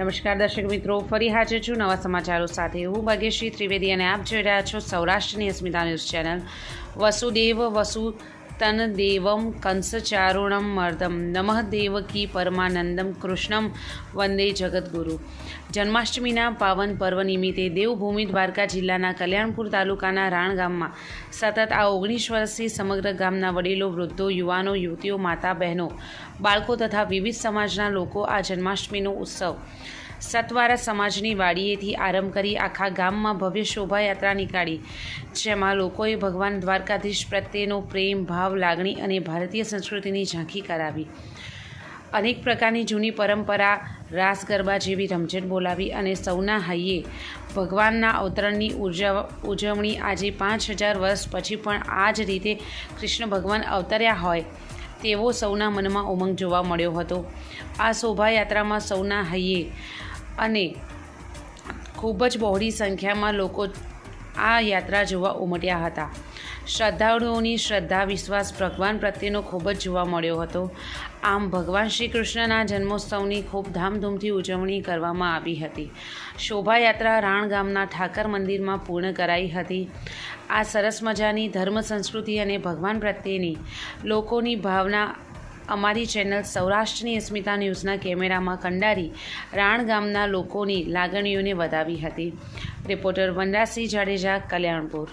નમસ્કાર દર્શક મિત્રો, ફરી હાજર છું નવા સમાચારો સાથે। હું ભાગ્યશ્રી ત્રિવેદી અને આપ જોઈ રહ્યા છો સૌરાષ્ટ્રની અસ્મિતા ન્યૂઝ ચેનલ। વસુદેવ વસુતન દેવમ કંસચારુણમ મર્દમ નમઃ દેવકી પરમાનંદમ કૃષ્ણમ વંદે જગદગુરુ। જન્માષ્ટમીના પાવન પર્વ નિમિત્તે દેવભૂમિ દ્વારકા જિલ્લાના કલ્યાણપુર તાલુકાના રાણ ગામમાં સતત આ 19 વર્ષથી સમગ્ર ગામના વડીલો, વૃદ્ધો, યુવાનો, યુવતીઓ, માતા, બહેનો, બાળકો તથા વિવિધ સમાજના લોકો આ જન્માષ્ટમીનો ઉત્સવ સતવારા સમાજની વાડીએથી આરંભ કરી આખા ગામમાં ભવ્ય શોભાયાત્રા નીકાળી, જેમાં લોકોએ ભગવાન દ્વારકાધીશ પ્રત્યેનો પ્રેમ, ભાવ, લાગણી અને ભારતીય સંસ્કૃતિની ઝાંખી કરાવી। અનેક પ્રકારની જૂની પરંપરા, રાસ ગરબા જેવી રમઝટ બોલાવી અને સૌના હૈયે ભગવાનના અવતરણની ઉજવણી આજે 5000 વર્ષ પછી પણ આ જ રીતે કૃષ્ણ ભગવાન અવતર્યા હોય તેવો સૌના મનમાં ઉમંગ જોવા મળ્યો હતો। આ શોભાયાત્રામાં સૌના હૈયે અને ખૂબ જ બહોળી સંખ્યામાં લોકો આ યાત્રા જોવા ઉમટ્યા હતા। શ્રદ્ધાળુઓની શ્રદ્ધા, વિશ્વાસ ભગવાન પ્રત્યેનો ખૂબ જ જોવા મળ્યો હતો। આમ ભગવાન શ્રી કૃષ્ણના જન્મોત્સવની ખૂબ ધામધૂમથી ઉજવણી કરવામાં આવી હતી। શોભાયાત્રા રાણ ગામના ઠાકર મંદિરમાં પૂર્ણ કરાઈ હતી। આ સરસ મજાની ધર્મ, સંસ્કૃતિ અને ભગવાન પ્રત્યેની લોકોની ભાવના અમારી ચેનલ સૌરાષ્ટ્રની અસ્મિતા ન્યૂઝના કેમેરામાં કંડારી રાણ ગામના લોકોની લાગણીઓને વધાવી હતી। રિપોર્ટર વનરાજસિંહ જાડેજા, કલ્યાણપુર।